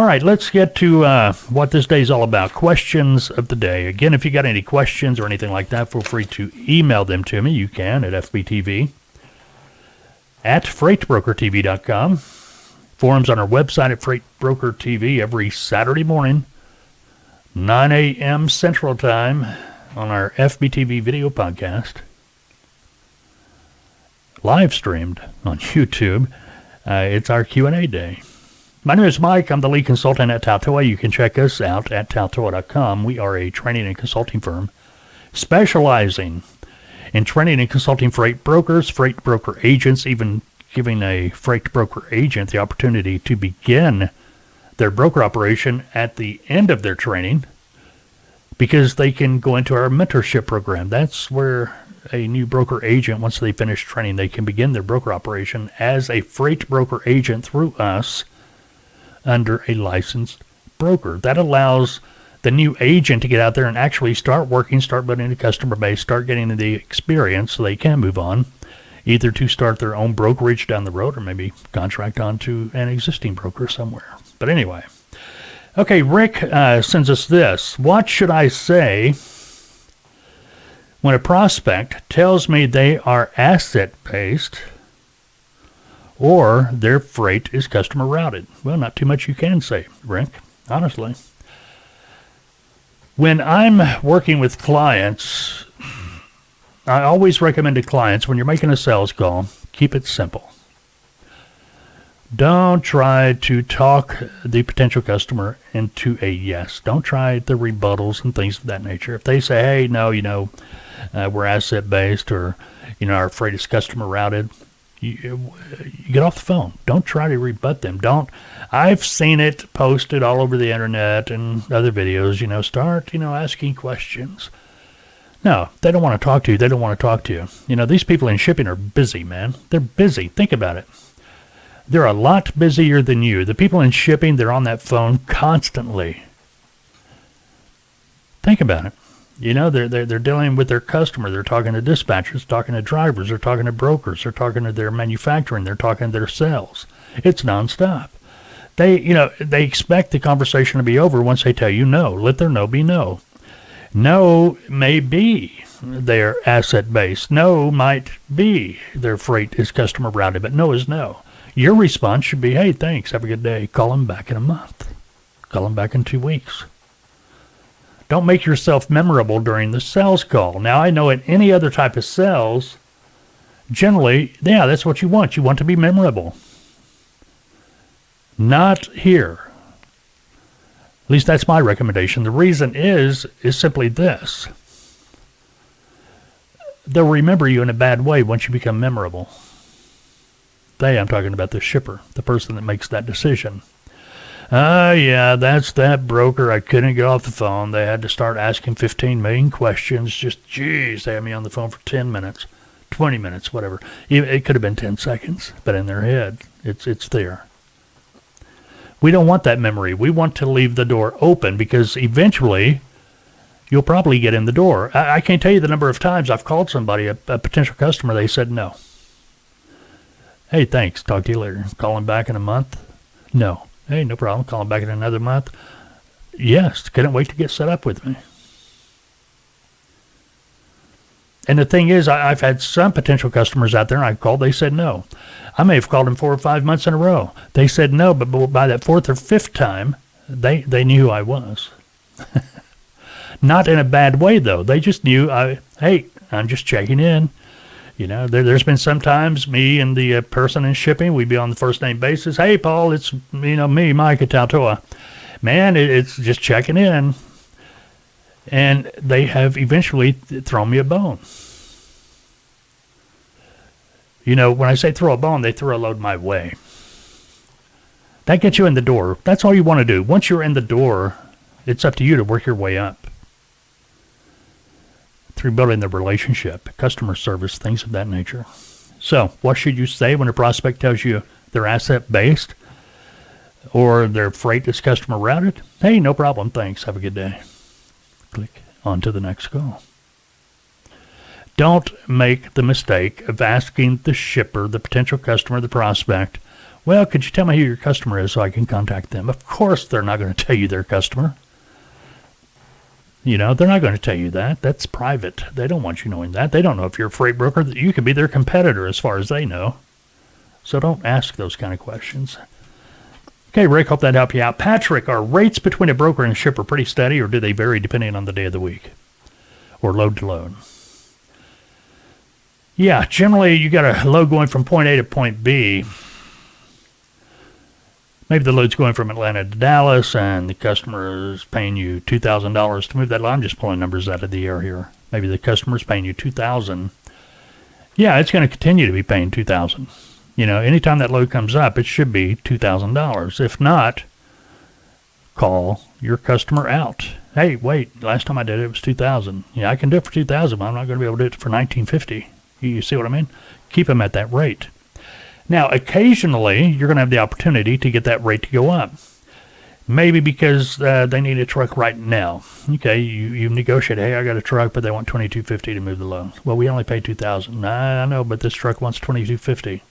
All right, let's get to what this day is all about. Questions of the day. Again, if you got any questions or anything like that, feel free to email them to me. You can at FBTV at freightbrokertv.com. Forums on our website at Freight Broker TV every Saturday morning, 9 a.m. Central Time on our FBTV video podcast. Live streamed on YouTube. It's our Q&A day. My name is Mike. I'm the lead consultant at TALTOA. You can check us out at TALTOA.com. We are a training and consulting firm specializing in training and consulting freight brokers, freight broker agents, even giving a freight broker agent the opportunity to begin their broker operation at the end of their training because they can go into our mentorship program. That's where a new broker agent, once they finish training, they can begin their broker operation as a freight broker agent through us under a licensed broker. That allows the new agent to get out there and actually start working, start building a customer base, start getting the experience so they can move on, either to start their own brokerage down the road or maybe contract on to an existing broker somewhere. But anyway, okay, Rick sends us this. What should I say when a prospect tells me they are asset-based or their freight is customer routed? Well, not too much you can say, Rick, honestly. When I'm working with clients, I always recommend to clients, when you're making a sales call, keep it simple. Don't try to talk the potential customer into a yes. Don't try the rebuttals and things of that nature. If they say, hey, no, we're asset-based, or, our freight is customer routed, you get off the phone. Don't try to rebut them. I've seen it posted all over the internet and other videos, start, asking questions. No, they don't want to talk to you. They don't want to talk to you. These people in shipping are busy, man. They're busy. Think about it. They're a lot busier than you. The people in shipping, they're on that phone constantly. Think about it. They're dealing with their customer. They're talking to dispatchers, talking to drivers, they're talking to brokers, they're talking to their manufacturing, they're talking to their sales. It's nonstop. They expect the conversation to be over once they tell you no. Let their no be no. No may be their asset-based. No might be their freight is customer routed, but no is no. Your response should be, hey, thanks, have a good day. Call them back in a month. Call them back in 2 weeks. Don't make yourself memorable during the sales call. Now, I know in any other type of sales, generally, that's what you want. You want to be memorable. Not here. At least that's my recommendation. The reason is simply this. They'll remember you in a bad way once you become memorable. I'm talking about the shipper, the person that makes that decision. That's that broker. I couldn't get off the phone. They had to start asking 15 million questions. They had me on the phone for 10 minutes, 20 minutes, whatever. It could have been 10 seconds, but in their head, it's there. We don't want that memory. We want to leave the door open because eventually you'll probably get in the door. I can't tell you the number of times I've called somebody, a potential customer, they said no. Hey, thanks. Talk to you later. Call him back in a month? No. Hey, no problem. Call him back in another month? Yes. Couldn't wait to get set up with me. And the thing is, I've had some potential customers out there, and I called, they said no. I may have called them 4 or 5 months in a row. They said no, but by that 4th or 5th time, they knew who I was. Not in a bad way, though. They just knew, hey, I'm just checking in. There's been sometimes me and the person in shipping, we'd be on the first name basis. Hey, Paul, it's, me, Mike at TALTOA. Man, it's just checking in. And they have eventually thrown me a bone. When I say throw a bone, they throw a load my way. That gets you in the door. That's all you want to do. Once you're in the door, it's up to you to work your way up through building the relationship, customer service, things of that nature. So what should you say when a prospect tells you they're asset-based or their freight is customer routed? Hey, no problem. Thanks. Have a good day. Click on to the next call. Don't make the mistake of asking the shipper, the potential customer, the prospect, Well, could you tell me who your customer is so I can contact them? Of course they're not going to tell you their customer. They're not going to tell you that. That's private. They don't want you knowing that. They don't know if you're a freight broker. You could be their competitor as far as they know. So don't ask those kind of questions. Okay, Rick, hope that helped you out. Patrick, are rates between a broker and a shipper pretty steady, or do they vary depending on the day of the week or load to load? Yeah, generally you got a load going from point A to point B. Maybe the load's going from Atlanta to Dallas, and the customer is paying you $2,000 to move that load. I'm just pulling numbers out of the air here. Maybe the customer's paying you $2,000. Yeah, it's going to continue to be paying $2,000. Anytime that load comes up, it should be $2,000. If not, call your customer out. Hey, wait, last time I did it, it was $2,000. Yeah, I can do it for $2,000, but I'm not going to be able to do it for $1,950. You see what I mean? Keep them at that rate. Now, occasionally, you're going to have the opportunity to get that rate to go up. Maybe because they need a truck right now. Okay, you negotiate, hey, I got a truck, but they want $2,250 to move the load. Well, we only pay $2,000. I know, but this truck wants $2,250.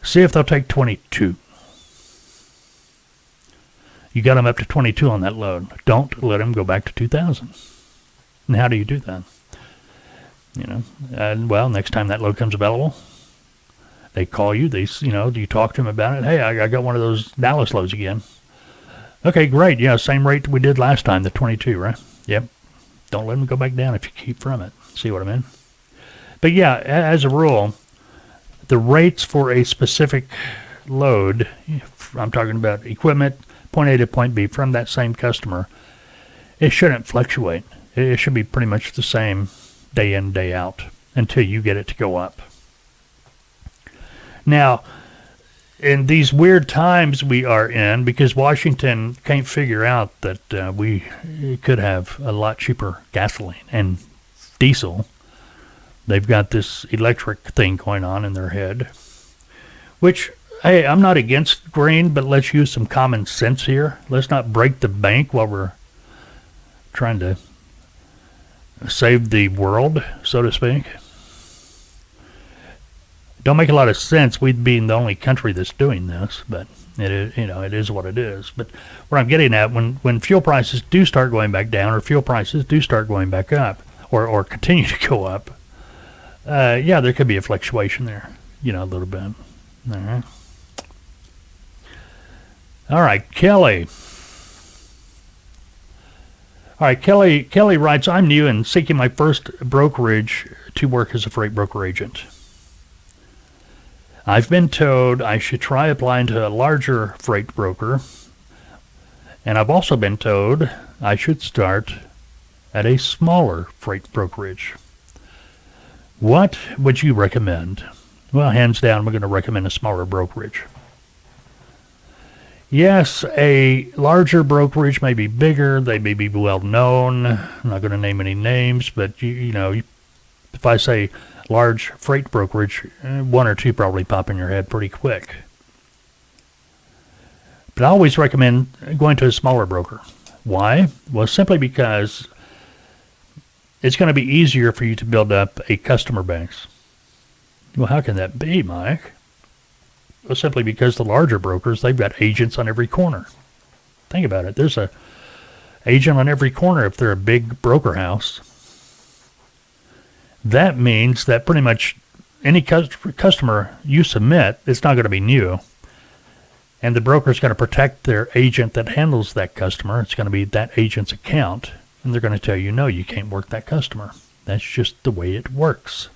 See if they'll take 22. You got them up to 22 on that load. Don't let them go back to 2,000. And how do you do that? Well, next time that load comes available, they call you. You talk to them about it. Hey, I got one of those Dallas loads again. Okay, great. Yeah, same rate we did last time, the 22, right? Yep. Don't let them go back down if you keep from it. See what I mean? But yeah, as a rule, the rates for a specific load, I'm talking about equipment, point A to point B, from that same customer, it shouldn't fluctuate. It should be pretty much the same day in, day out until you get it to go up. Now, in these weird times we are in, because Washington can't figure out that we could have a lot cheaper gasoline and diesel, they've got this electric thing going on in their head, which, hey, I'm not against grain, but let's use some common sense here. Let's not break the bank while we're trying to save the world, so to speak. Don't make a lot of sense, we'd being the only country that's doing this, but it is, it is what it is. But what I'm getting at, when fuel prices do start going back down, or fuel prices do start going back up, or continue to go up, yeah, there could be a fluctuation there, a little bit. All right, Kelly. All right, Kelly writes, I'm new and seeking my first brokerage to work as a freight broker agent. I've been told I should try applying to a larger freight broker, and I've also been told I should start at a smaller freight brokerage. What would you recommend? Well, hands down, we're going to recommend a smaller brokerage. Yes, a larger brokerage may be bigger, they may be well known. I'm not going to name any names, but if I say large freight brokerage, one or two probably pop in your head pretty quick. But I always recommend going to a smaller broker. Why? Well, simply because it's going to be easier for you to build up a customer base. Well, how can that be, Mike? Well, simply because the larger brokers, they've got agents on every corner. Think about it. There's an agent on every corner if they're a big broker house. That means that pretty much any customer you submit, it's not going to be new. And the broker's going to protect their agent that handles that customer. It's going to be that agent's account. And they're going to tell you, no, you can't work that customer. That's just the way it works.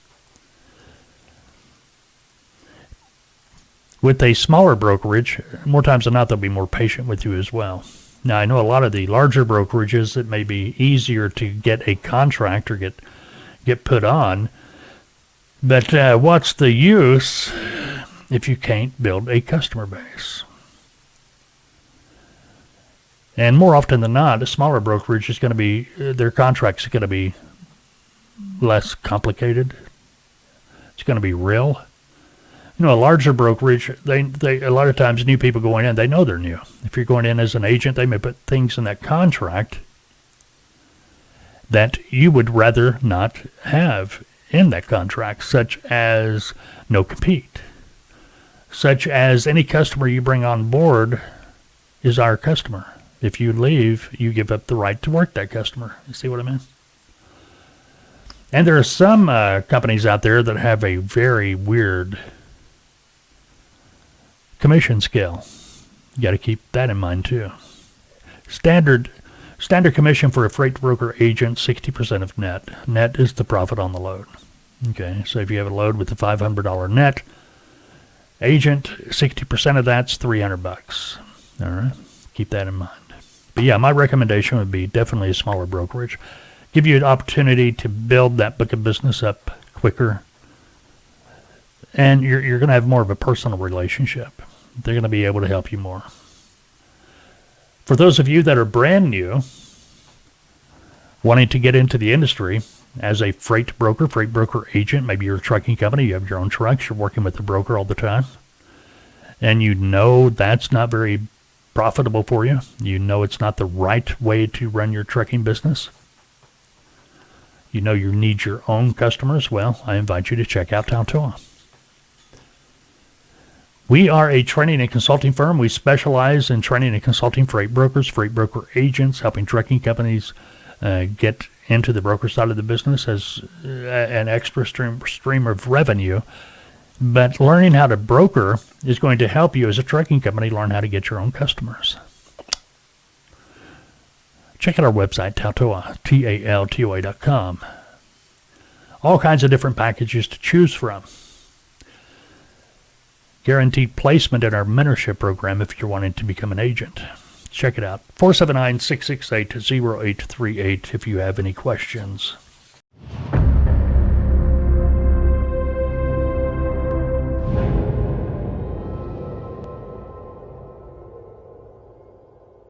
With a smaller brokerage, more times than not, they'll be more patient with you as well. Now, I know a lot of the larger brokerages, it may be easier to get a contract or get put on, but what's the use if you can't build a customer base? And more often than not, a smaller brokerage is going to be, their contracts are going to be less complicated. It's going to be real. A larger brokerage, they a lot of times new people going in, they know they're new. If you're going in as an agent, they may put things in that contract that you would rather not have in that contract, such as no compete, such as any customer you bring on board is our customer. If you leave, you give up the right to work that customer. You see what I mean? And there are some companies out there that have a very weird commission scale. You got to keep that in mind too. Standard commission for a freight broker agent, 60% of net. Net is the profit on the load. Okay, so if you have a load with a $500 net, agent, 60% of that's $300. All right, keep that in mind. But yeah, my recommendation would be definitely a smaller brokerage. Give you an opportunity to build that book of business up quicker. And you're going to have more of a personal relationship. They're going to be able to help you more. For those of you that are brand new, wanting to get into the industry as a freight broker agent, maybe you're a trucking company, you have your own trucks, you're working with a broker all the time, and you know that's not very profitable for you. You know it's not the right way to run your trucking business. You know you need your own customers. Well, I invite you to check out TALTOA. We are a training and consulting firm. We specialize in training and consulting freight brokers, freight broker agents, helping trucking companies get into the broker side of the business as an extra stream of revenue. But learning how to broker is going to help you as a trucking company learn how to get your own customers. Check out our website, TALTOA, TALTOA.com. All kinds of different packages to choose from. Guaranteed placement in our mentorship program if you're wanting to become an agent. Check it out. 479-668-0838 if you have any questions.